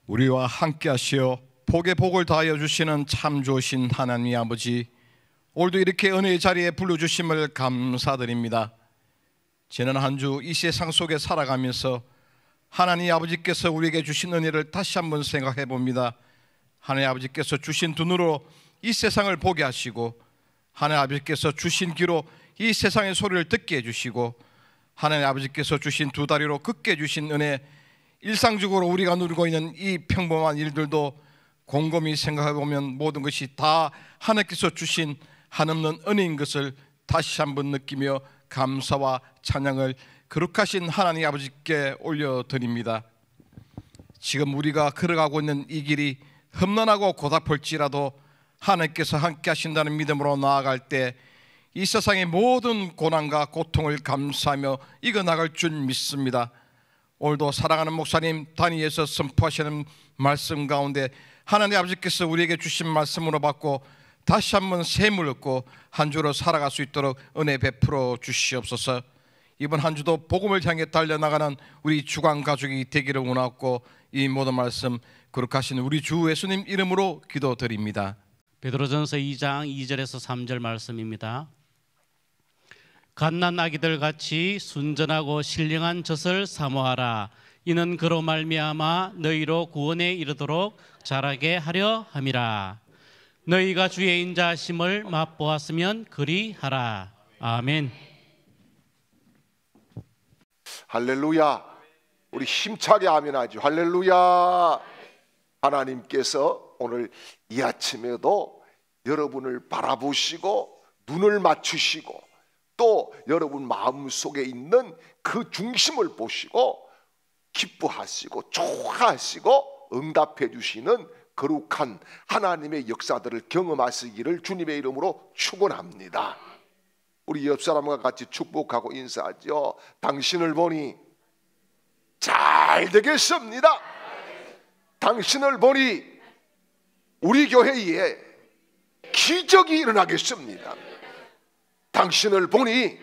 우리와 함께 하시어 복에 복을 더하여 주시는 참 좋으신 하나님 아버지, 오늘도 이렇게 은혜의 자리에 불러주심을 감사드립니다. 지난 한 주 이 세상 속에 살아가면서 하나님 아버지께서 우리에게 주신 은혜를 다시 한번 생각해 봅니다. 하나님 아버지께서 주신 두 눈으로 이 세상을 보게 하시고, 하나님 아버지께서 주신 귀로 이 세상의 소리를 듣게 해주시고, 하나님 아버지께서 주신 두 다리로 걷게 해주신 은혜, 일상적으로 우리가 누리고 있는 이 평범한 일들도 곰곰이 생각해 보면 모든 것이 다 하나님께서 주신 한없는 은혜인 것을 다시 한번 느끼며 감사와 찬양을 거룩하신 하나님 아버지께 올려드립니다. 지금 우리가 걸어가고 있는 이 길이 험난하고 고달플지라도 하나님께서 함께 하신다는 믿음으로 나아갈 때 이 세상의 모든 고난과 고통을 감사하며 이겨나갈 줄 믿습니다. 오늘도 사랑하는 목사님 단위에서 선포하시는 말씀 가운데 하나님 아버지께서 우리에게 주신 말씀으로 받고 다시 한번 샘을 얻고 한 주로 살아갈 수 있도록 은혜 베풀어 주시옵소서. 이번 한 주도 복음을 향해 달려나가는 우리 주간 가족이 되기를 원하고, 이 모든 말씀 거룩하신 우리 주 예수님 이름으로 기도드립니다. 베드로전서 2장 2절에서 3절 말씀입니다. 갓난 아기들 같이 순전하고 신령한 젖을 사모하라. 이는 그로 말미암아 너희로 구원에 이르도록 자라게 하려 함이라. 너희가 주의 인자하심을 맛보았으면 그리하라. 아멘. 할렐루야. 우리 힘차게 아멘하죠. 할렐루야. 하나님께서 오늘 이 아침에도 여러분을 바라보시고 눈을 맞추시고 또 여러분 마음속에 있는 그 중심을 보시고 기뻐하시고 좋아하시고 응답해 주시는 거룩한 하나님의 역사들을 경험하시기를 주님의 이름으로 축원합니다. 우리 옆 사람과 같이 축복하고 인사하죠. 당신을 보니 잘 되겠습니다. 당신을 보니 우리 교회에 기적이 일어나겠습니다. 당신을 보니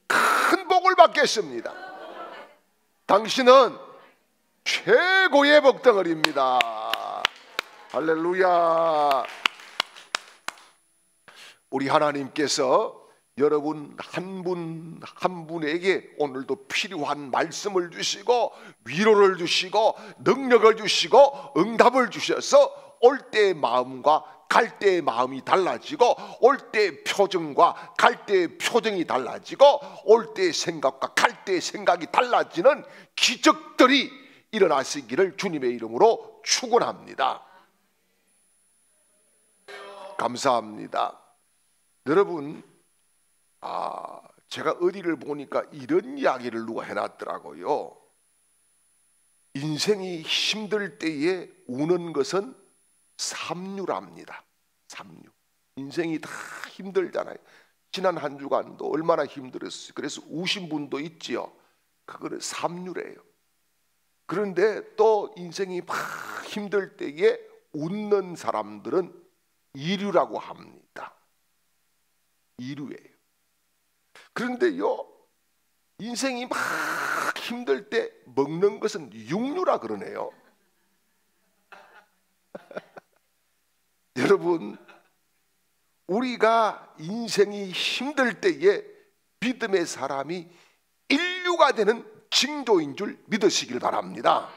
큰 복을 받겠습니다. 당신은 최고의 복덩어리입니다. 할렐루야. 우리 하나님께서 여러분 한 분 한 분에게 오늘도 필요한 말씀을 주시고 위로를 주시고 능력을 주시고 응답을 주셔서 올 때의 마음과 갈 때의 마음이 달라지고, 올 때의 표정과 갈 때의 표정이 달라지고, 올 때의 생각과 갈 때의 생각이 달라지는 기적들이 일어나시기를 주님의 이름으로 축원합니다. 감사합니다. 여러분, 제가 어디를 보니까 이런 이야기를 누가 해놨더라고요. 인생이 힘들 때에 우는 것은 삼류랍니다. 삼류. 인생이 다 힘들잖아요. 지난 한 주간도 얼마나 힘들었어요. 그래서 우신 분도 있지요. 그거는 삼류래요. 그런데 또 인생이 막 힘들 때에 웃는 사람들은 이류라고 합니다. 이류예요. 그런데요, 인생이 막 힘들 때 먹는 것은 육류라 그러네요. 여러분, 우리가 인생이 힘들 때에 믿음의 사람이 인류가 되는 징조인 줄 믿으시길 바랍니다.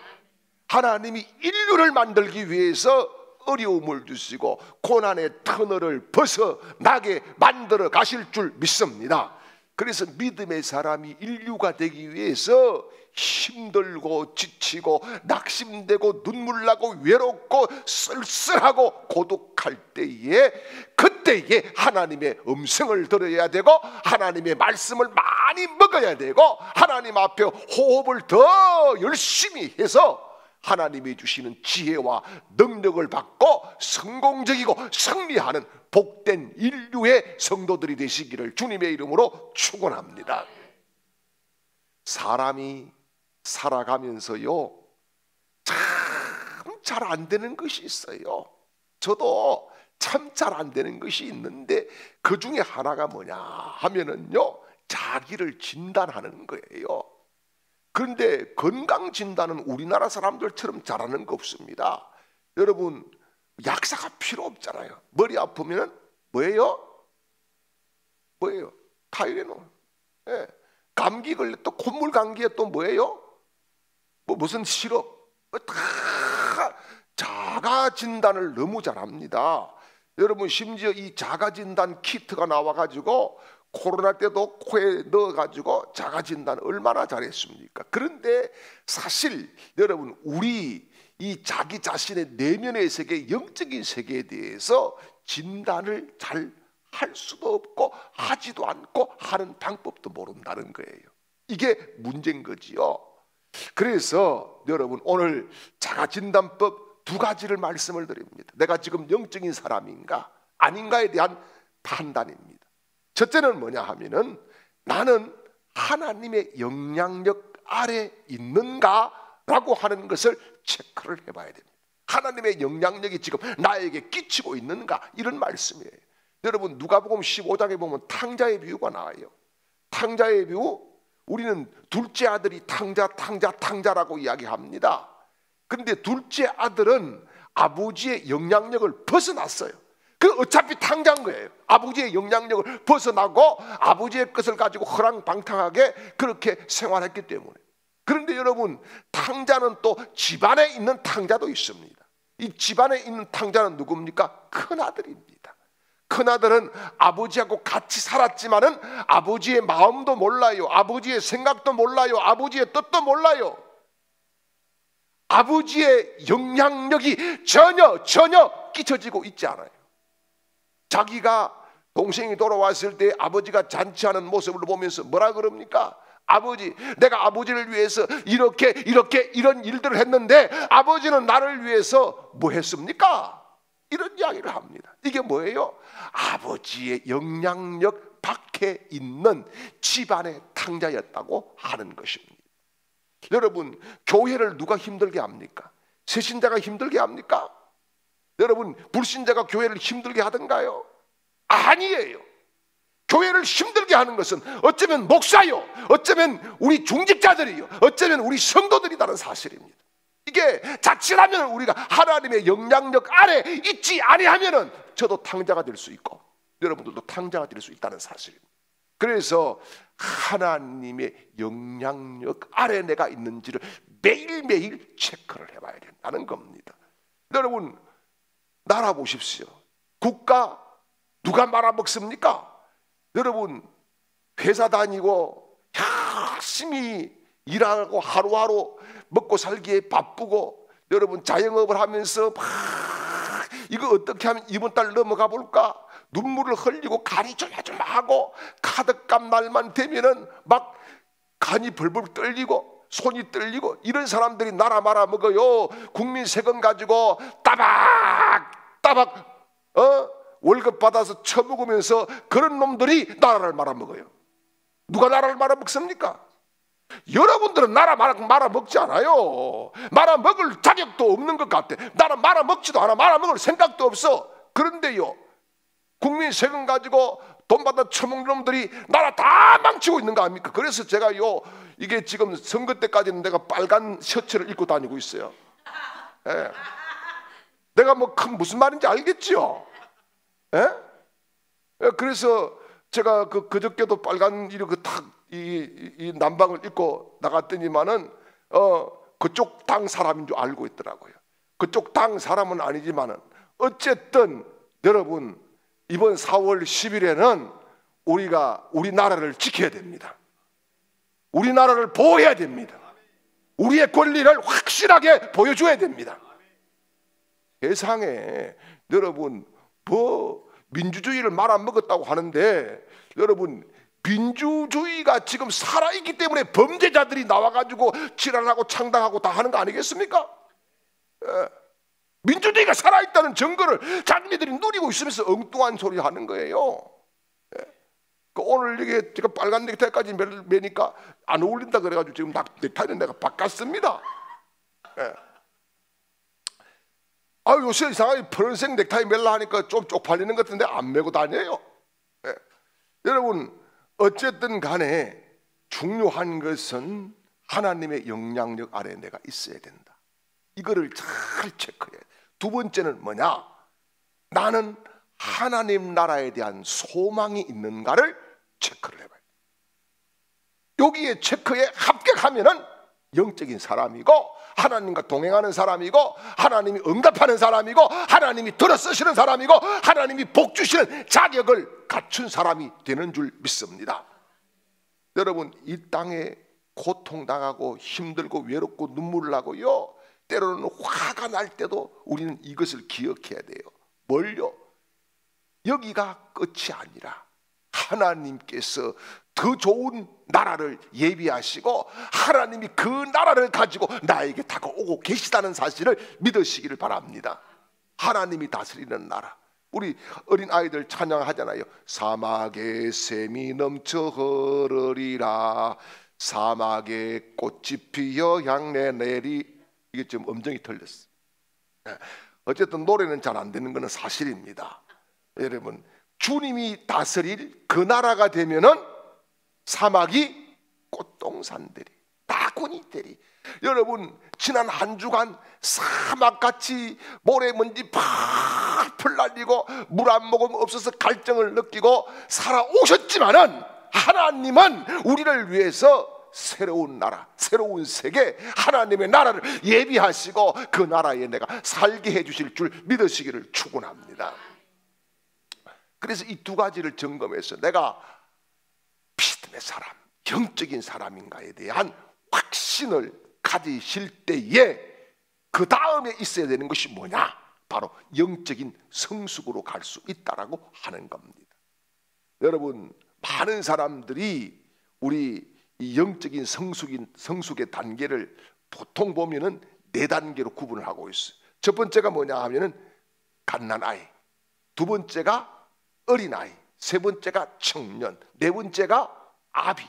하나님이 인류를 만들기 위해서 어려움을 주시고 고난의 터널을 벗어나게 만들어 가실 줄 믿습니다. 그래서 믿음의 사람이 인류가 되기 위해서 힘들고 지치고 낙심되고 눈물 나고 외롭고 쓸쓸하고 고독할 때에, 그때에 하나님의 음성을 들어야 되고 하나님의 말씀을 많이 먹어야 되고 하나님 앞에 호흡을 더 열심히 해서 하나님이 주시는 지혜와 능력을 받고 성공적이고 승리하는 복된 인류의 성도들이 되시기를 주님의 이름으로 축원합니다. 사람이 살아가면서요, 참 잘 안 되는 것이 있어요. 저도 참 잘 안 되는 것이 있는데 그 중에 하나가 뭐냐 하면은요, 자기를 진단하는 거예요. 그런데 건강 진단은 우리나라 사람들처럼 잘하는 거 없습니다. 여러분, 약사가 필요 없잖아요. 머리 아프면 뭐예요? 뭐예요? 타이레놀. 예. 감기 걸려 또 콧물 감기에 또 뭐예요? 무슨 시럽. 다 자가 진단을 너무 잘합니다. 여러분, 심지어 이 자가 진단 키트가 나와가지고 코로나 때도 코에 넣어가지고 자가 진단 얼마나 잘했습니까? 그런데 사실 여러분, 우리 이 자기 자신의 내면의 세계, 영적인 세계에 대해서 진단을 잘 할 수도 없고 하지도 않고 하는 방법도 모른다는 거예요. 이게 문제인 거지요. 그래서 여러분, 오늘 자가진단법 두 가지를 말씀을 드립니다. 내가 지금 영적인 사람인가 아닌가에 대한 판단입니다. 첫째는 뭐냐 하면은, 나는 하나님의 영향력 아래 있는가라고 하는 것을 체크를 해봐야 됩니다. 하나님의 영향력이 지금 나에게 끼치고 있는가, 이런 말씀이에요. 여러분, 누가복음 15장에 보면 탕자의 비유가 나와요. 탕자의 비유, 우리는 둘째 아들이 탕자라고 이야기합니다. 그런데 둘째 아들은 아버지의 영향력을 벗어났어요. 그 어차피 탕자인 거예요. 아버지의 영향력을 벗어나고 아버지의 것을 가지고 허랑방탕하게 그렇게 생활했기 때문에. 그런데 여러분, 탕자는 또 집안에 있는 탕자도 있습니다. 이 집안에 있는 탕자는 누굽니까? 큰아들입니다. 큰아들은 아버지하고 같이 살았지만은 아버지의 마음도 몰라요. 아버지의 생각도 몰라요. 아버지의 뜻도 몰라요. 아버지의 영향력이 전혀 끼쳐지고 있지 않아요. 자기가 동생이 돌아왔을 때 아버지가 잔치하는 모습을 보면서 뭐라 그럽니까? 아버지, 내가 아버지를 위해서 이렇게 이런 일들을 했는데 아버지는 나를 위해서 뭐 했습니까? 이런 이야기를 합니다. 이게 뭐예요? 아버지의 영향력 밖에 있는 집안의 탕자였다고 하는 것입니다. 여러분, 교회를 누가 힘들게 합니까? 새신자가 힘들게 합니까? 여러분, 불신자가 교회를 힘들게 하던가요? 아니에요. 교회를 힘들게 하는 것은 어쩌면 목사요, 어쩌면 우리 중직자들이요, 어쩌면 우리 성도들이라는 사실입니다. 이게 자칫하면 우리가 하나님의 영향력 아래 있지 아니하면은 저도 탕자가 될 수 있고 여러분들도 탕자가 될 수 있다는 사실입니다. 그래서 하나님의 영향력 아래 내가 있는지를 매일매일 체크를 해봐야 된다는 겁니다. 여러분, 나라 보십시오. 국가 누가 말아먹습니까? 여러분, 회사 다니고 열심히 일하고 하루하루 먹고 살기에 바쁘고, 여러분 자영업을 하면서 막 이거 어떻게 하면 이번 달 넘어가 볼까 눈물을 흘리고 간이 조마조마하고, 카드값 날만 되면은 막 간이 벌벌 떨리고 손이 떨리고, 이런 사람들이 나라 말아먹어요. 국민 세금 가지고 따박 월급 받아서 처먹으면서 그런 놈들이 나라를 말아먹어요. 누가 나라를 말아먹습니까? 여러분들은 나라 말아먹지 않아요. 말아먹을 자격도 없는 것 같아. 나라 말아먹지도 않아. 말아먹을 생각도 없어. 그런데요, 국민 세금 가지고 돈 받아 처먹는 놈들이 나라 다 망치고 있는 거 아닙니까? 그래서 제가요, 이게 지금 선거 때까지는 내가 빨간 셔츠를 입고 다니고 있어요. 예. 내가 뭐 무슨 말인지 알겠죠? 예? 그래서 제가 그저께도 빨간 이렇게 이 남방을 입고 나갔더니만은 그쪽 당 사람인 줄 알고 있더라고요. 그쪽 당 사람은 아니지만은 어쨌든 여러분, 이번 4월 10일에는 우리가 우리나라를 지켜야 됩니다. 우리나라를 보호해야 됩니다. 우리의 권리를 확실하게 보여줘야 됩니다. 세상에 여러분, 뭐 민주주의를 말아먹었다고 하는데, 여러분, 민주주의가 지금 살아있기 때문에 범죄자들이 나와가지고 지랄하고 창당하고 다 하는 거 아니겠습니까? 예. 민주주의가 살아있다는 증거를 자기네들이 누리고 있으면서 엉뚱한 소리 하는 거예요. 예. 오늘 이게 제가 빨간 넥타이까지 매니까 안 어울린다 그래가지고 지금 넥타이는 내가 바꿨습니다. 예. 요새 이상하게 푸른색 넥타이 멜라 하니까 좀 쪽팔리는 것 같은데 안 메고 다녀요. 예. 여러분, 어쨌든 간에 중요한 것은 하나님의 영향력 아래 내가 있어야 된다. 이거를 잘 체크해야 돼. 두 번째는 뭐냐? 나는 하나님 나라에 대한 소망이 있는가를 체크를 해봐요. 여기에 체크에 합격하면은 영적인 사람이고, 하나님과 동행하는 사람이고, 하나님이 응답하는 사람이고, 하나님이 들어 쓰시는 사람이고, 하나님이 복 주시는 자격을 갖춘 사람이 되는 줄 믿습니다. 여러분, 이 땅에 고통당하고 힘들고 외롭고 눈물 나고요, 때로는 화가 날 때도 우리는 이것을 기억해야 돼요. 뭘요? 여기가 끝이 아니라 하나님께서 더 좋은 나라를 예비하시고 하나님이 그 나라를 가지고 나에게 다가오고 계시다는 사실을 믿으시기를 바랍니다. 하나님이 다스리는 나라. 우리 어린 아이들 찬양하잖아요. 사막에 샘이 넘쳐 흐르리라, 사막에 꽃이 피어 향내 내리. 이게 좀 음정이 틀렸어. 어쨌든 노래는 잘 안 되는 것은 사실입니다. 여러분, 주님이 다스릴 그 나라가 되면은 사막이 꽃동산들이 나군이 되리. 여러분, 지난 한 주간 사막같이 모래먼지 팍 날리고 물 한 모금 없어서 갈증을 느끼고 살아오셨지만은, 하나님은 우리를 위해서 새로운 나라, 새로운 세계, 하나님의 나라를 예비하시고 그 나라에 내가 살게 해주실 줄 믿으시기를 축원합니다. 그래서 이 두 가지를 점검해서 내가 믿음의 사람, 영적인 사람인가에 대한 확신을 가지실 때에 그 다음에 있어야 되는 것이 뭐냐? 바로 영적인 성숙으로 갈 수 있다라고 하는 겁니다. 여러분, 많은 사람들이 우리 이 영적인 성숙의 단계를 보통 보면은 4단계로 구분을 하고 있어요. 첫 번째가 뭐냐 하면은 갓난아이, 두 번째가 어린아이, 세 번째가 청년, 네 번째가 아비,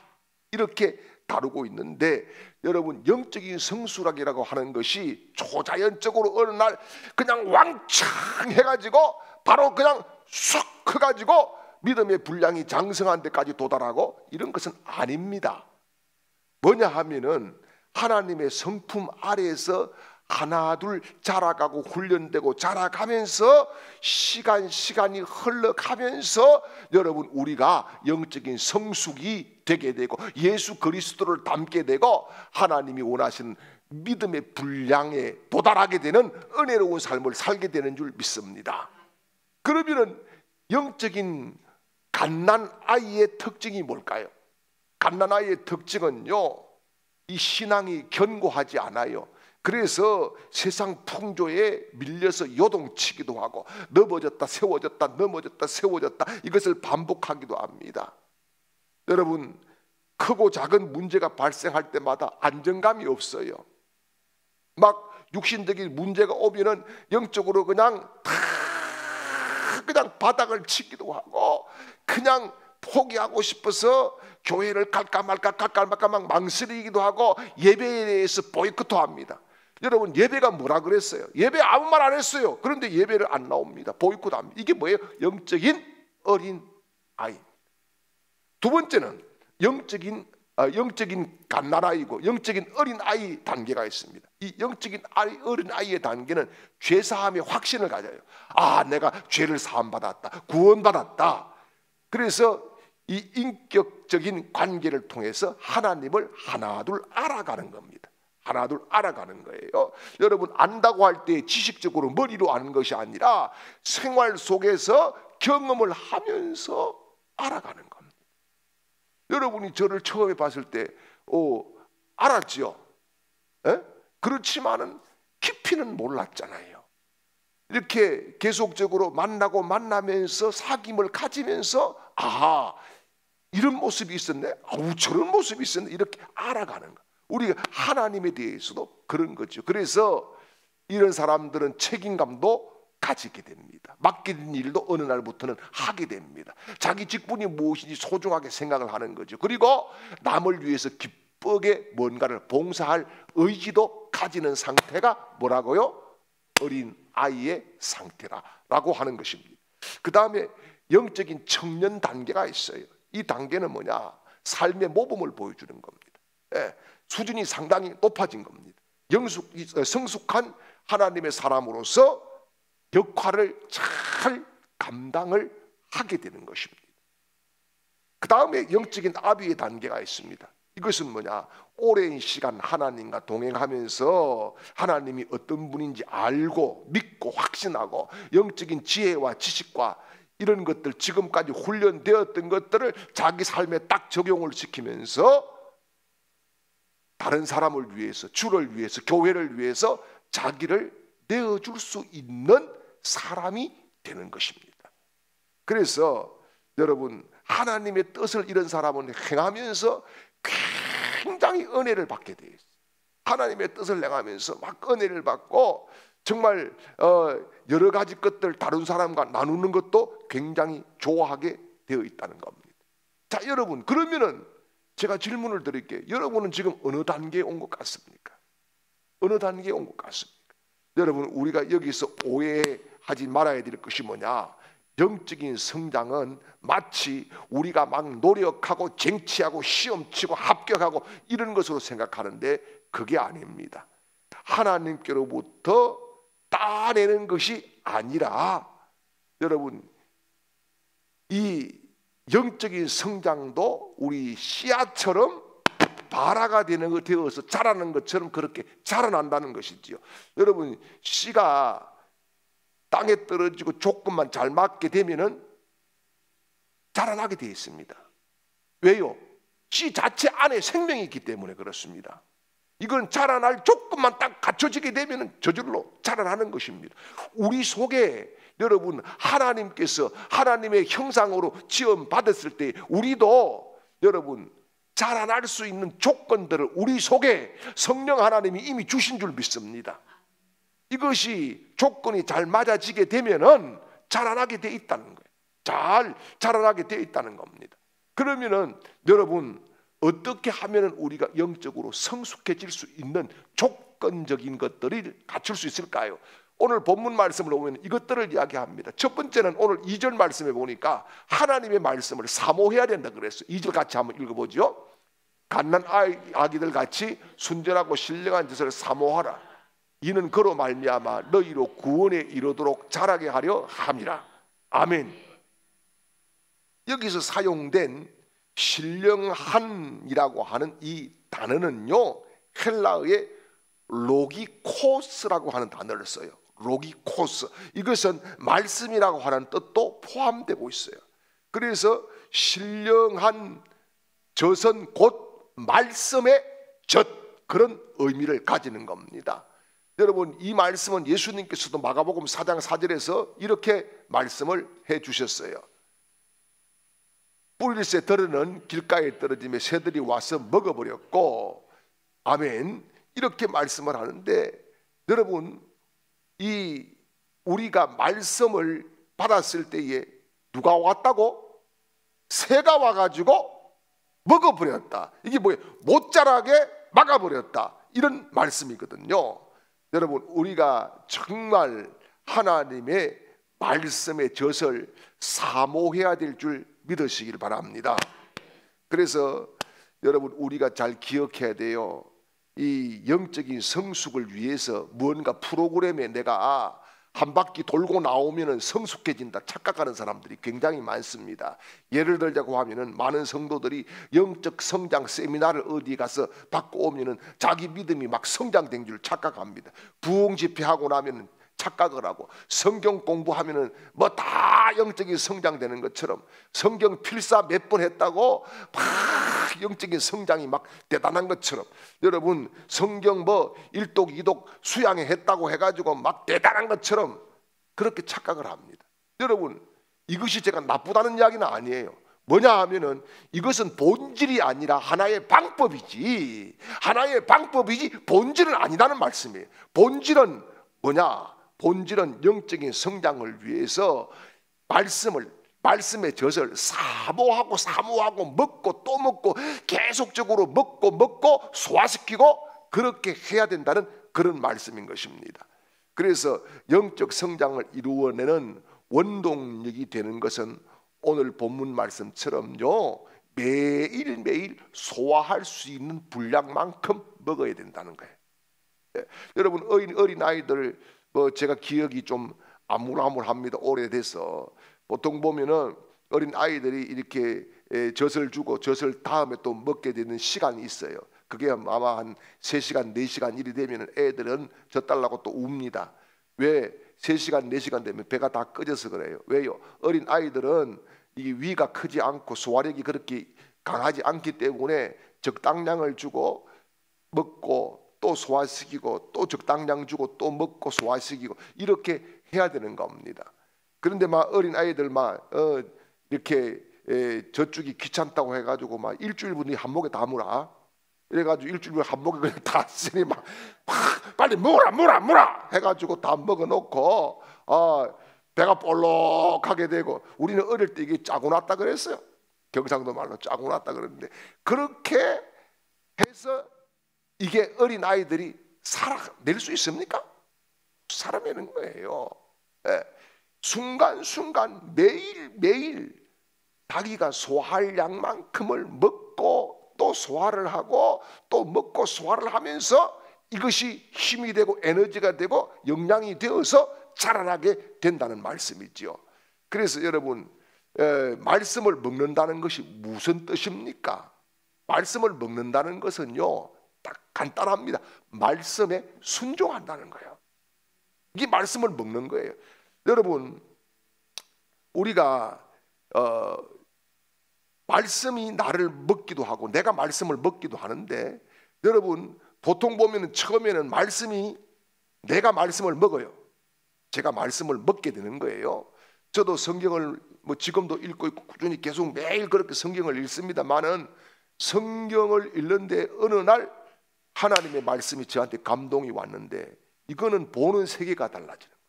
이렇게 다루고 있는데, 여러분, 영적인 성숙이라고 하는 것이 초자연적으로 어느 날 그냥 왕창 해가지고 바로 그냥 쑥 커가지고 믿음의 분량이 장성한 데까지 도달하고 이런 것은 아닙니다. 뭐냐 하면은 하나님의 성품 아래에서 하나 둘 자라가고 훈련되고 자라가면서 시간이 흘러가면서 여러분, 우리가 영적인 성숙이 되게 되고 예수 그리스도를 닮게 되고 하나님이 원하시는 믿음의 분량에 도달하게 되는 은혜로운 삶을 살게 되는 줄 믿습니다. 그러면은 영적인 갓난아이의 특징이 뭘까요? 갓난아이의 특징은요, 이 신앙이 견고하지 않아요. 그래서 세상 풍조에 밀려서 요동치기도 하고 넘어졌다 세워졌다 넘어졌다 세워졌다 이것을 반복하기도 합니다. 여러분, 크고 작은 문제가 발생할 때마다 안정감이 없어요. 막 육신적인 문제가 오면은 영적으로 그냥 바닥을 치기도 하고 그냥 포기하고 싶어서 교회를 갈까 말까 막 망설이기도 하고 예배에 대해서 보이콧도 합니다. 여러분, 예배가 뭐라 그랬어요? 예배 아무 말 안 했어요. 그런데 예배를 안 나옵니다. 보이콧 합니다. 이게 뭐예요? 영적인 어린 아이. 두 번째는 영적인 갓난아이고 영적인 어린 아이 단계가 있습니다. 이 영적인 어린 아이의 단계는 죄사함의 확신을 가져요. 아, 내가 죄를 사함받았다, 구원받았다. 그래서 이 인격적인 관계를 통해서 하나님을 하나둘 알아가는 겁니다. 하나둘 알아가는 거예요. 여러분, 안다고 할 때 지식적으로 머리로 아는 것이 아니라 생활 속에서 경험을 하면서 알아가는 겁니다. 여러분이 저를 처음에 봤을 때 알았죠? 에? 그렇지만은 깊이는 몰랐잖아요. 이렇게 계속적으로 만나면서 사귐을 가지면서 이런 모습이 있었네, 저런 모습이 있었네, 이렇게 알아가는 거. 우리가 하나님에 대해서도 그런 거죠. 그래서 이런 사람들은 책임감도 가지게 됩니다. 맡긴 일도 어느 날부터는 하게 됩니다. 자기 직분이 무엇인지 소중하게 생각을 하는 거죠. 그리고 남을 위해서 기쁘게 뭔가를 봉사할 의지도 가지는 상태가 뭐라고요? 어린 아이의 상태라고 하는 것입니다. 그 다음에 영적인 청년 단계가 있어요. 이 단계는 뭐냐? 삶의 모범을 보여주는 겁니다. 수준이 상당히 높아진 겁니다. 성숙한 하나님의 사람으로서 역할을 잘 감당을 하게 되는 것입니다. 그 다음에 영적인 아비의 단계가 있습니다. 이것은 뭐냐? 오랜 시간 하나님과 동행하면서 하나님이 어떤 분인지 알고 믿고 확신하고 영적인 지혜와 지식과 이런 것들, 지금까지 훈련되었던 것들을 자기 삶에 딱 적용을 시키면서 다른 사람을 위해서, 주를 위해서, 교회를 위해서 자기를 내어줄 수 있는 사람이 되는 것입니다. 그래서 여러분, 하나님의 뜻을 이런 사람은 행하면서 굉장히 은혜를 받게 되어 있어요. 하나님의 뜻을 행하면서 막 은혜를 받고 정말 여러 가지 것들 다른 사람과 나누는 것도 굉장히 좋아하게 되어 있다는 겁니다. 자, 여러분, 그러면은 제가 질문을 드릴게요. 여러분은 지금 어느 단계에 온 것 같습니까? 어느 단계에 온 것 같습니까? 여러분, 우리가 여기서 오해하지 말아야 될 것이 뭐냐? 영적인 성장은 마치 우리가 막 노력하고 쟁취하고 시험치고 합격하고 이런 것으로 생각하는데 그게 아닙니다. 하나님께로부터 따내는 것이 아니라 여러분, 이 영적인 성장도 우리 씨앗처럼 발화가 되어서 자라는 것처럼 그렇게 자라난다는 것이지요. 여러분, 씨가 땅에 떨어지고 조금만 잘 맞게 되면은 자라나게 되어 있습니다. 왜요? 씨 자체 안에 생명이 있기 때문에 그렇습니다. 이건 자라날 조금만 딱 갖춰지게 되면은 저절로 자라나는 것입니다. 우리 속에 여러분, 하나님께서 하나님의 형상으로 지음 받았을 때 우리도 여러분 자라날 수 있는 조건들을 우리 속에 성령 하나님이 이미 주신 줄 믿습니다. 이것이 조건이 잘 맞아지게 되면은 자라나게 돼 있다는 거예요. 잘 자라나게 돼 있다는 겁니다. 그러면은 여러분, 어떻게 하면은 우리가 영적으로 성숙해질 수 있는 조건적인 것들을 갖출 수 있을까요? 오늘 본문 말씀을 보면 이것들을 이야기합니다. 첫 번째는 오늘 2절 말씀에 보니까 하나님의 말씀을 사모해야 된다 그랬어요. 2절 같이 한번 읽어보죠. 갓난 아기들 같이 순전하고 신령한 짓을 사모하라. 이는 그로 말미암아 너희로 구원에 이르도록 자라게 하려 함이라. 아멘. 여기서 사용된 신령한이라고 하는 이 단어는요, 헬라어의 로기코스라고 하는 단어를 써요. 로기코스. 이것은 말씀이라고 하는 뜻도 포함되고 있어요. 그래서 신령한 젖은 곧 말씀의 젖, 그런 의미를 가지는 겁니다. 여러분, 이 말씀은 예수님께서도 마가복음 4장 4절에서 이렇게 말씀을 해주셨어요. 뿌릴새 들은 길가에 떨어지며 새들이 와서 먹어버렸고, 아멘, 이렇게 말씀을 하는데, 여러분, 이 우리가 말씀을 받았을 때에 누가 왔다고? 새가 와가지고 먹어버렸다. 이게 뭐예요? 못 자라게 막아버렸다, 이런 말씀이거든요. 여러분, 우리가 정말 하나님의 말씀의 젖을 사모해야 될 줄 믿으시길 바랍니다. 그래서 여러분, 우리가 잘 기억해야 돼요. 이 영적인 성숙을 위해서 무언가 프로그램에 내가 한 바퀴 돌고 나오면은 성숙해진다 착각하는 사람들이 굉장히 많습니다. 예를 들자고 하면은 많은 성도들이 영적 성장 세미나를 어디 가서 받고 오면은 자기 믿음이 막 성장된 줄 착각합니다. 부흥 집회하고 나면은 착각을 하고, 성경 공부하면은 뭐 다 영적인 성장되는 것처럼 성경 필사 몇 번 했다고 막 영적인 성장이 막 대단한 것처럼, 여러분 성경 뭐 1독 2독 수양회 했다고 해가지고 막 대단한 것처럼 그렇게 착각을 합니다. 여러분, 이것이 제가 나쁘다는 이야기는 아니에요. 뭐냐 하면은 이것은 본질이 아니라 하나의 방법이지, 하나의 방법이지 본질은 아니라는 말씀이에요. 본질은 뭐냐? 본질은 영적인 성장을 위해서 말씀의 젖을 사모하고 먹고 또 먹고 계속적으로 먹고 소화시키고 그렇게 해야 된다는 그런 말씀인 것입니다. 그래서 영적 성장을 이루어내는 원동력이 되는 것은 오늘 본문 말씀처럼요, 매일매일 소화할 수 있는 분량만큼 먹어야 된다는 거예요. 여러분, 어린 아이들 제가 기억이 좀 아물아물합니다. 오래돼서. 보통 보면은 어린 아이들이 이렇게 젖을 주고 젖을 다음에 또 먹게 되는 시간이 있어요. 그게 아마 한 3시간 4시간 일이 되면 애들은 젖 달라고 또 웁니다. 왜? 3시간 4시간 되면 배가 다 꺼져서 그래요. 왜요? 어린 아이들은 이 위가 크지 않고 소화력이 그렇게 강하지 않기 때문에 적당량을 주고 먹고 또 소화시키고 또 적당량 주고 또 먹고 소화시키고 이렇게 해야 되는 겁니다. 그런데 막 어린 아이들 이렇게 젖주기 귀찮다고 해가지고 막 일주일분이 한 목에 다 물어. 이래가지고 일주일분이 한 목에 그냥 다 쓰니 막 빨리 물어 해가지고 다 먹어놓고 배가 볼록하게 되고, 우리는 어릴 때 이게 짜고 났다 그랬어요. 경상도 말로 짜고 났다 그랬는데, 그렇게 해서 이게 어린 아이들이 살아낼 수 있습니까? 살아내는 거예요. 순간순간 매일매일 자기가 소화할 양만큼을 먹고 또 소화를 하고 또 먹고 소화를 하면서 이것이 힘이 되고 에너지가 되고 영양이 되어서 자라나게 된다는 말씀이지요. 그래서 여러분, 말씀을 먹는다는 것이 무슨 뜻입니까? 말씀을 먹는다는 것은요, 딱 간단합니다. 말씀에 순종한다는 거예요. 이게 말씀을 먹는 거예요. 여러분, 우리가 말씀이 나를 먹기도 하고 내가 말씀을 먹기도 하는데, 여러분 보통 보면은 처음에는 말씀이 내가 말씀을 먹어요. 제가 말씀을 먹게 되는 거예요. 저도 성경을 지금도 읽고 있고 꾸준히 계속 매일 그렇게 성경을 읽습니다만은, 성경을 읽는데 어느 날 하나님의 말씀이 저한테 감동이 왔는데, 이거는 보는 세계가 달라지는 거예요.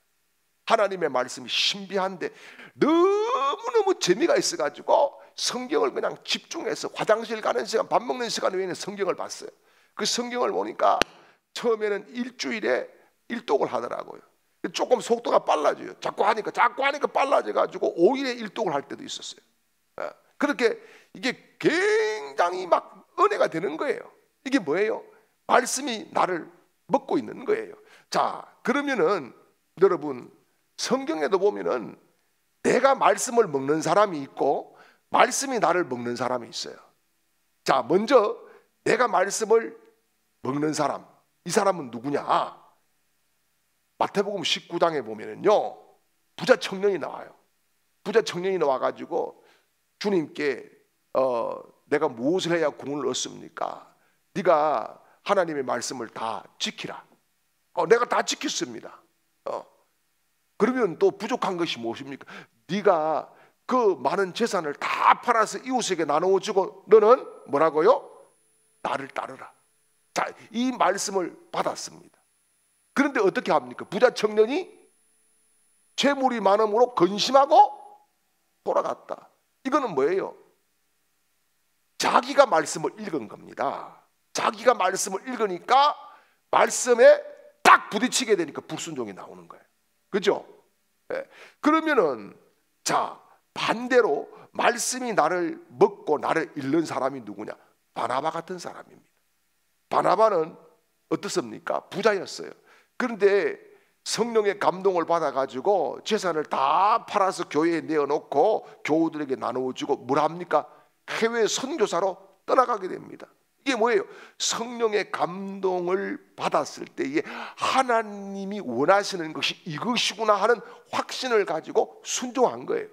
하나님의 말씀이 신비한데 너무너무 재미가 있어가지고 성경을 그냥 집중해서 화장실 가는 시간, 밥 먹는 시간 외에는 성경을 봤어요. 그 성경을 보니까 처음에는 일주일에 1독을 하더라고요. 조금 속도가 빨라져요. 자꾸 하니까 빨라져가지고 5일에 1독을 할 때도 있었어요. 그렇게 이게 굉장히 막 은혜가 되는 거예요. 이게 뭐예요? 말씀이 나를 먹고 있는 거예요. 자, 그러면은 여러분, 성경에도 보면은 내가 말씀을 먹는 사람이 있고 말씀이 나를 먹는 사람이 있어요. 자, 먼저 내가 말씀을 먹는 사람, 이 사람은 누구냐? 마태복음 19장에 보면은요, 부자 청년이 나와요. 부자 청년이 나와가지고 주님께 내가 무엇을 해야 구원을 얻습니까? 네가 하나님의 말씀을 다 지키라. 내가 다 지켰습니다. 그러면 또 부족한 것이 무엇입니까? 네가 그 많은 재산을 다 팔아서 이웃에게 나누어주고 너는 뭐라고요? 나를 따르라. 자, 이 말씀을 받았습니다. 그런데 어떻게 합니까? 부자 청년이 재물이 많음으로 근심하고 돌아갔다. 이거는 뭐예요? 자기가 말씀을 읽은 겁니다. 자기가 말씀을 읽으니까 말씀에 딱 부딪히게 되니까 불순종이 나오는 거예요. 그죠? 그러면은 자, 반대로 말씀이 나를 먹고 나를 잃는 사람이 누구냐? 바나바 같은 사람입니다. 바나바는 어떻습니까? 부자였어요. 그런데 성령의 감동을 받아가지고 재산을 다 팔아서 교회에 내어놓고 교우들에게 나누어주고 뭘 합니까? 해외 선교사로 떠나가게 됩니다. 이게 뭐예요? 성령의 감동을 받았을 때에 하나님이 원하시는 것이 이것이구나 하는 확신을 가지고 순종한 거예요.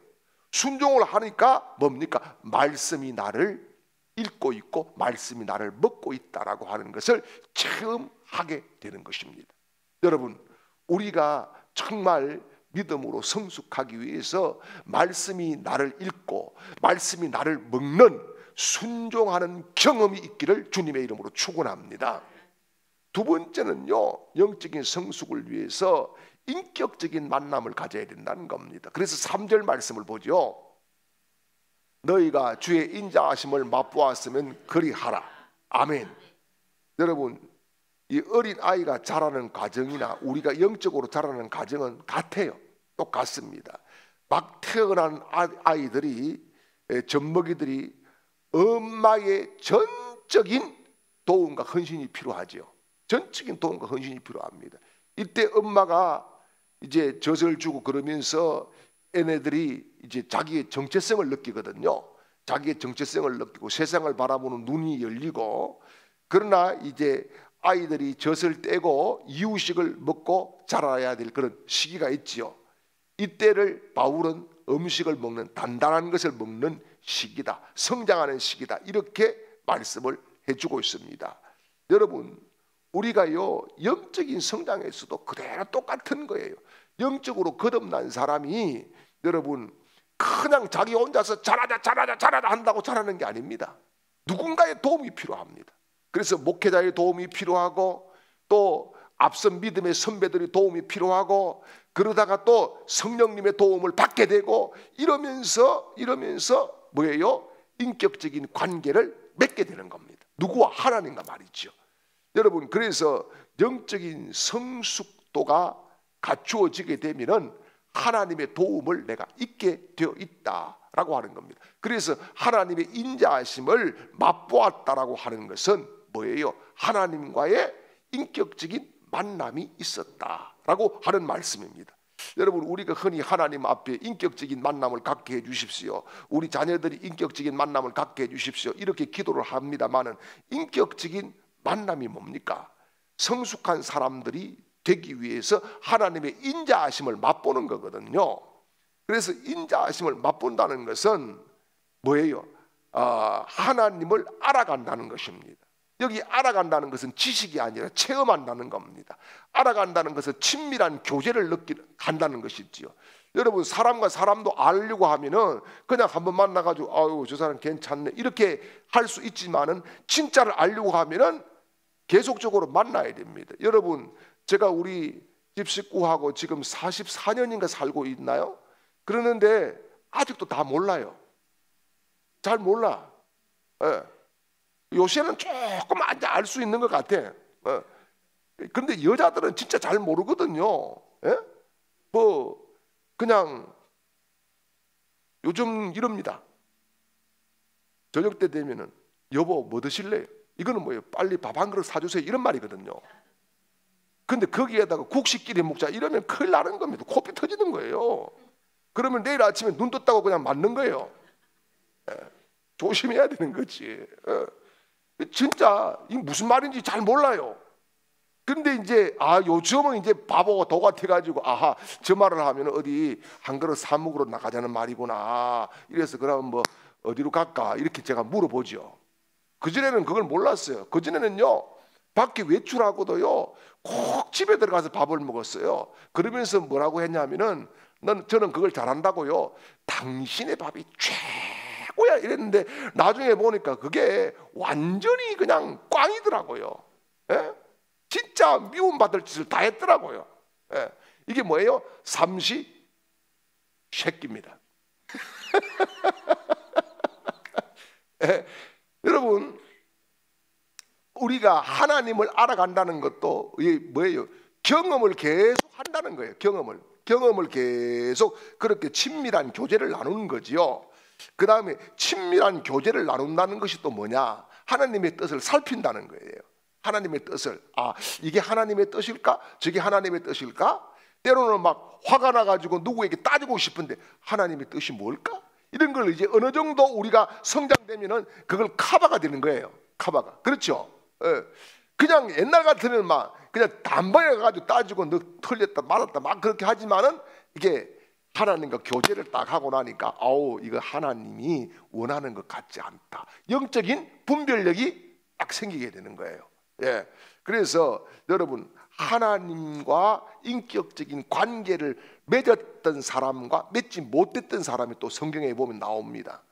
순종을 하니까 뭡니까? 말씀이 나를 읽고 있고 말씀이 나를 먹고 있다라고 하는 것을 체험하게 되는 것입니다. 여러분, 우리가 정말 믿음으로 성숙하기 위해서 말씀이 나를 읽고 말씀이 나를 먹는 순종하는 경험이 있기를 주님의 이름으로 축원합니다. 두 번째는요, 영적인 성숙을 위해서 인격적인 만남을 가져야 된다는 겁니다. 그래서 3절 말씀을 보죠. 너희가 주의 인자하심을 맛보았으면 그리하라. 아멘. 여러분, 이 어린 아이가 자라는 과정이나 우리가 영적으로 자라는 과정은 같아요. 똑같습니다. 막 태어난 아이들이 젖먹이들이 엄마의 전적인 도움과 헌신이 필요하죠. 전적인 도움과 헌신이 필요합니다. 이때 엄마가 이제 젖을 주고 그러면서 애네들이 이제 자기의 정체성을 느끼거든요. 자기의 정체성을 느끼고 세상을 바라보는 눈이 열리고, 그러나 이제 아이들이 젖을 떼고 이유식을 먹고 자라야 될 그런 시기가 있지요. 이때를 바울은 음식을 먹는, 단단한 것을 먹는 시기다, 성장하는 시기다, 이렇게 말씀을 해주고 있습니다. 여러분, 우리가요 영적인 성장에서도 그대로 똑같은 거예요. 영적으로 거듭난 사람이 여러분 그냥 자기 혼자서 잘하자 한다고 잘하는 게 아닙니다. 누군가의 도움이 필요합니다. 그래서 목회자의 도움이 필요하고, 또 앞선 믿음의 선배들의 도움이 필요하고, 그러다가 또 성령님의 도움을 받게 되고, 이러면서 뭐예요? 인격적인 관계를 맺게 되는 겁니다. 누구와? 하나님과 말이죠. 여러분, 그래서 영적인 성숙도가 갖추어지게 되면은 하나님의 도움을 내가 잊게 되어 있다라고 하는 겁니다. 그래서 하나님의 인자하심을 맛보았다라고 하는 것은 뭐예요? 하나님과의 인격적인 만남이 있었다라고 하는 말씀입니다. 여러분, 우리가 흔히 하나님 앞에 인격적인 만남을 갖게 해주십시오, 우리 자녀들이 인격적인 만남을 갖게 해주십시오, 이렇게 기도를 합니다마는 인격적인 만남이 뭡니까? 성숙한 사람들이 되기 위해서 하나님의 인자하심을 맛보는 거거든요. 그래서 인자하심을 맛본다는 것은 뭐예요? 하나님을 알아간다는 것입니다. 여기 알아간다는 것은 지식이 아니라 체험한다는 겁니다. 알아간다는 것은 친밀한 교제를 간다는 것이지요. 여러분, 사람과 사람도 알려고 하면은 그냥 한번 만나가지고 아유 저 사람 괜찮네 이렇게 할 수 있지만은, 진짜를 알려고 하면은 계속적으로 만나야 됩니다. 여러분, 제가 우리 집 식구하고 지금 44년인가 살고 있나요? 그러는데 아직도 다 몰라요. 잘 몰라. 예. 요새는 조금 알 수 있는 것 같아. 그런데 여자들은 진짜 잘 모르거든요. 예? 뭐 그냥 요즘 이럽니다. 저녁 때 되면은 여보 뭐 드실래요? 이거는 뭐예요? 빨리 밥 한 그릇 사주세요, 이런 말이거든요. 근데 거기에다가 국식끼리 먹자 이러면 큰일 나는 겁니다. 코피 터지는 거예요. 그러면 내일 아침에 눈 떴다고 그냥 맞는 거예요. 예. 조심해야 되는 거지. 예. 진짜 이 무슨 말인지 잘 몰라요. 근데 이제 요즘은 이제 바보가 도 같아가지고 아하 저 말을 하면 어디 한 그릇 사 먹으러 나가자는 말이구나. 이래서 그러면 뭐 어디로 갈까 이렇게 제가 물어보죠. 그전에는 그걸 몰랐어요. 그전에는요 밖에 외출하고도요 꼭 집에 들어가서 밥을 먹었어요. 그러면서 뭐라고 했냐면은 저는 그걸 잘한다고요. 당신의 밥이 최고야 이랬는데, 나중에 보니까 그게 완전히 그냥 꽝이더라고요. 예? 진짜 미움받을 짓을 다 했더라고요. 예. 이게 뭐예요? 삼시 새끼입니다. 예. 여러분, 우리가 하나님을 알아간다는 것도 이게 뭐예요? 경험을 계속 한다는 거예요. 경험을 계속 그렇게 친밀한 교제를 나누는 거지요. 그 다음에 친밀한 교제를 나눈다는 것이 또 뭐냐? 하나님의 뜻을 살핀다는 거예요. 하나님의 뜻을, 이게 하나님의 뜻일까? 저게 하나님의 뜻일까? 때로는 막 화가 나가지고 누구에게 따지고 싶은데 하나님의 뜻이 뭘까? 이런 걸 이제 어느 정도 우리가 성장되면은 그걸 커버가 되는 거예요. 커버가. 그렇죠? 예. 그냥 옛날 같으면 막 그냥 단번에 가가지고 따지고 너 틀렸다 말았다 막 그렇게 하지만은, 이게 하나님과 교제를 딱 하고 나니까 이거 하나님이 원하는 것 같지 않다. 영적인 분별력이 딱 생기게 되는 거예요. 예. 그래서 여러분, 하나님과 인격적인 관계를 맺었던 사람과 맺지 못했던 사람이 또 성경에 보면 나옵니다.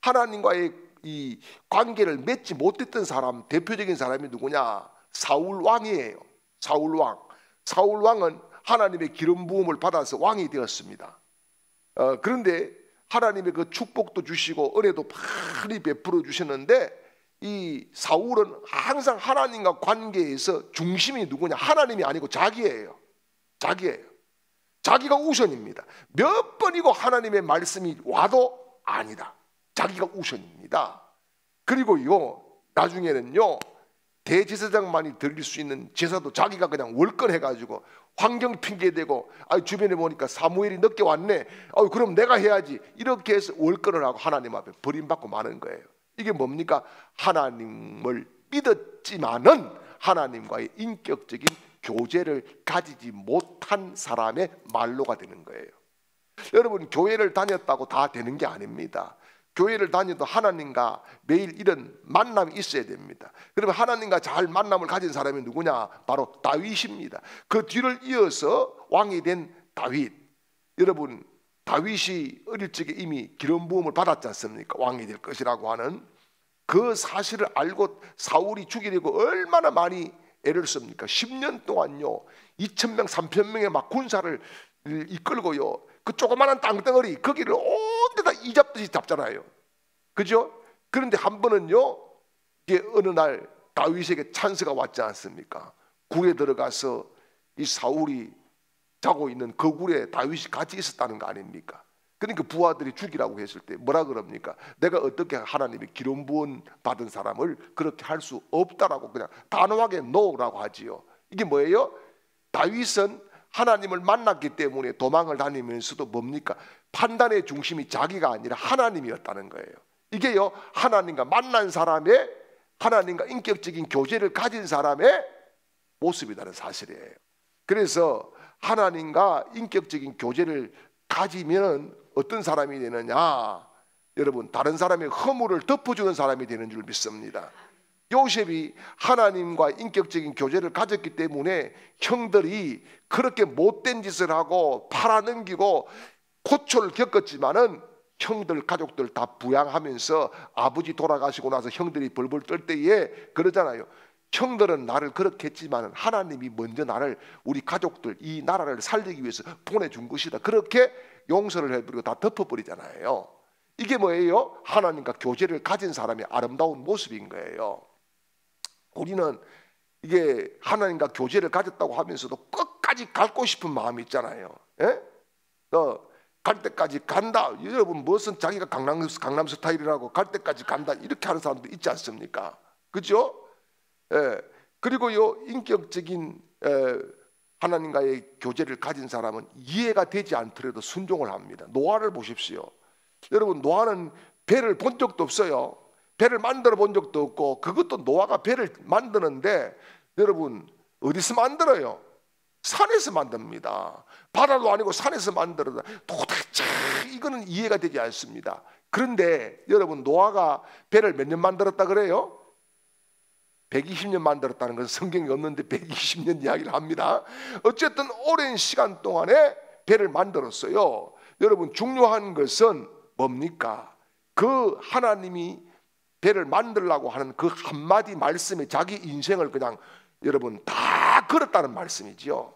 하나님과의 이 관계를 맺지 못했던 사람, 대표적인 사람이 누구냐? 사울 왕이에요. 사울 왕은 하나님의 기름 부음을 받아서 왕이 되었습니다. 그런데 하나님의 그 축복도 주시고 은혜도 많이 베풀어 주셨는데, 이 사울은 항상 하나님과 관계에서 중심이 누구냐? 하나님이 아니고 자기예요. 자기가 우선입니다. 몇 번이고 하나님의 말씀이 와도 아니다. 자기가 우선입니다. 그리고요 나중에는요 대제사장만이 드릴 수 있는 제사도 자기가 그냥 월권해가지고 환경 핑계대고 주변에 보니까 사무엘이 늦게 왔네, 그럼 내가 해야지, 이렇게 해서 월권을 하고 하나님 앞에 버림받고 마는 거예요. 이게 뭡니까? 하나님을 믿었지만은 하나님과의 인격적인 교제를 가지지 못한 사람의 말로가 되는 거예요. 여러분, 교회를 다녔다고 다 되는 게 아닙니다. 교회를 다녀도 하나님과 매일 이런 만남이 있어야 됩니다. 그러면 하나님과 잘 만남을 가진 사람이 누구냐? 바로 다윗입니다. 그 뒤를 이어서 왕이 된 다윗. 여러분, 다윗이 어릴 적에 이미 기름 부음을 받았지 않습니까? 왕이 될 것이라고 하는 그 사실을 알고 사울이 죽이려고 얼마나 많이 애를 씁니까? 10년 동안요 2,000명 3,000명의 막 군사를 이끌고요 그 조그마한 땅덩어리 거기를 온 데다 이잡듯이 잡잖아요. 그죠? 그런데 한 번은요 이게 어느 날 다윗에게 찬스가 왔지 않습니까? 굴에 들어가서 이 사울이 자고 있는 그 굴에 다윗이 같이 있었다는 거 아닙니까? 그러니까 부하들이 죽이라고 했을 때 뭐라 그럽니까? 내가 어떻게 하나님의 기름 부은 받은 사람을 그렇게 할 수 없다라고 그냥 단호하게 노라고 하지요. 이게 뭐예요? 다윗은 하나님을 만났기 때문에 도망을 다니면서도 뭡니까? 판단의 중심이 자기가 아니라 하나님이었다는 거예요. 이게요 하나님과 만난 사람의, 하나님과 인격적인 교제를 가진 사람의 모습이라는 사실이에요. 그래서 하나님과 인격적인 교제를 가지면 어떤 사람이 되느냐? 여러분, 다른 사람의 허물을 덮어주는 사람이 되는 줄 믿습니다. 요셉이 하나님과 인격적인 교제를 가졌기 때문에 형들이 그렇게 못된 짓을 하고 팔아넘기고 고초를 겪었지만은 형들 가족들 다 부양하면서 아버지 돌아가시고 나서 형들이 벌벌 떨 때에 그러잖아요. 형들은 나를 그렇게 했지만 하나님이 먼저 나를, 우리 가족들, 이 나라를 살리기 위해서 보내준 것이다. 그렇게 용서를 해버리고 다 덮어버리잖아요. 이게 뭐예요? 하나님과 교제를 가진 사람의 아름다운 모습인 거예요. 우리는 이게 하나님과 교제를 가졌다고 하면서도 끝까지 갖고 싶은 마음이 있잖아요. 예? 갈 때까지 간다. 여러분, 무슨 자기가 강남 스타일이라고 갈 때까지 간다 이렇게 하는 사람도 있지 않습니까? 그죠? 예. 그리고요 인격적인 하나님과의 교제를 가진 사람은 이해가 되지 않더라도 순종을 합니다. 노아를 보십시오. 여러분, 노아는 배를 본 적도 없어요. 배를 만들어 본 적도 없고, 그것도 노아가 배를 만드는데 여러분 어디서 만들어요? 산에서 만듭니다. 바다도 아니고 산에서 만들어다. 도대체 이거는 이해가 되지 않습니다. 그런데 여러분, 노아가 배를 몇 년 만들었다 그래요? 120년 만들었다는 것은 성경에 없는데 120년 이야기를 합니다. 어쨌든 오랜 시간 동안에 배를 만들었어요. 여러분, 중요한 것은 뭡니까? 그 하나님이 배를 만들라고 하는 그 한마디 말씀에 자기 인생을 그냥 여러분 다 걸었다는 말씀이지요.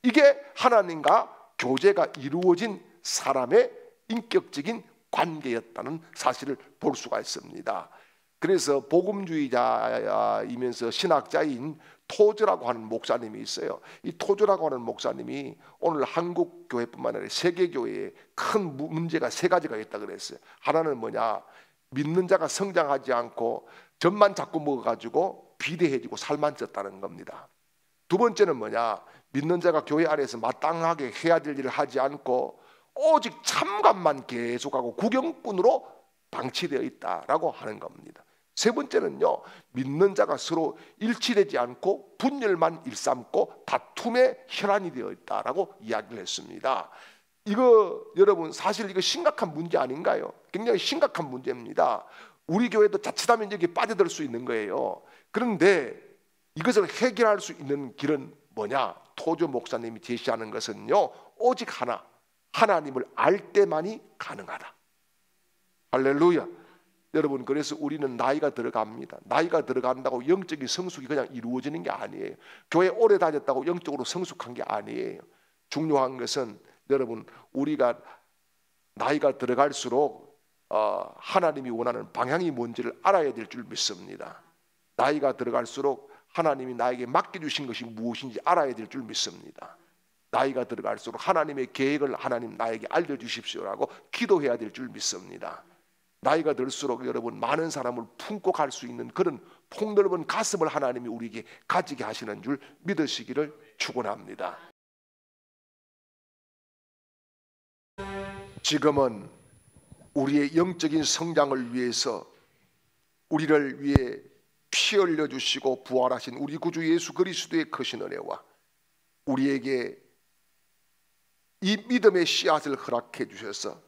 이게 하나님과 교제가 이루어진 사람의 인격적인 관계였다는 사실을 볼 수가 있습니다. 그래서 복음주의자이면서 신학자인 토저라고 하는 목사님이 있어요. 이 토저라고 하는 목사님이 오늘 한국 교회뿐만 아니라 세계 교회에 큰 문제가 세 가지가 있다고 그랬어요. 하나는 뭐냐? 믿는 자가 성장하지 않고 젖만 자꾸 먹어가지고 비대해지고 살만 쪘다는 겁니다. 두 번째는 뭐냐? 믿는 자가 교회 안에서 마땅하게 해야 될 일을 하지 않고 오직 참관만 계속하고 구경꾼으로 방치되어 있다라고 하는 겁니다. 세 번째는요, 믿는 자가 서로 일치되지 않고 분열만 일삼고 다툼의 혈안이 되어 있다라고 이야기를 했습니다. 이거 여러분, 사실 이거 심각한 문제 아닌가요? 굉장히 심각한 문제입니다. 우리 교회도 자칫하면 여기 빠져들 수 있는 거예요. 그런데 이것을 해결할 수 있는 길은 뭐냐? 토저 목사님이 제시하는 것은요, 오직 하나, 하나님을 알 때만이 가능하다. 할렐루야. 여러분, 그래서 우리는 나이가 들어갑니다. 나이가 들어간다고 영적인 성숙이 그냥 이루어지는 게 아니에요. 교회 오래 다녔다고 영적으로 성숙한 게 아니에요. 중요한 것은 여러분, 우리가 나이가 들어갈수록 하나님이 원하는 방향이 뭔지를 알아야 될 줄 믿습니다. 나이가 들어갈수록 하나님이 나에게 맡겨주신 것이 무엇인지 알아야 될 줄 믿습니다. 나이가 들어갈수록 하나님의 계획을 하나님 나에게 알려주십시오라고 기도해야 될 줄 믿습니다. 나이가 들수록 여러분 많은 사람을 품고 갈 수 있는 그런 폭넓은 가슴을 하나님이 우리에게 가지게 하시는 줄 믿으시기를 축원합니다. 지금은 우리의 영적인 성장을 위해서 우리를 위해 피 흘려 주시고 부활하신 우리 구주 예수 그리스도의 크신 은혜와 우리에게 이 믿음의 씨앗을 허락해 주셔서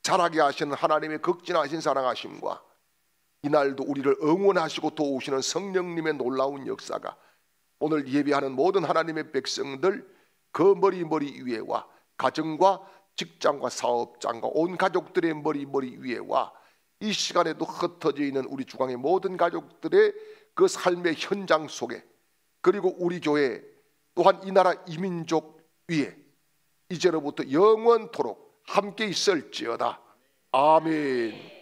자라게 하시는 하나님의 극진하신 사랑하심과 이날도 우리를 응원하시고 도우시는 성령님의 놀라운 역사가 오늘 예배하는 모든 하나님의 백성들 그 머리 위에와 가정과 직장과 사업장과 온 가족들의 머리 위에와 이 시간에도 흩어져 있는 우리 주강의 모든 가족들의 그 삶의 현장 속에 그리고 우리 교회 또한 이 나라 이민족 위에 이제로부터 영원토록 함께 있을지어다. 아멘.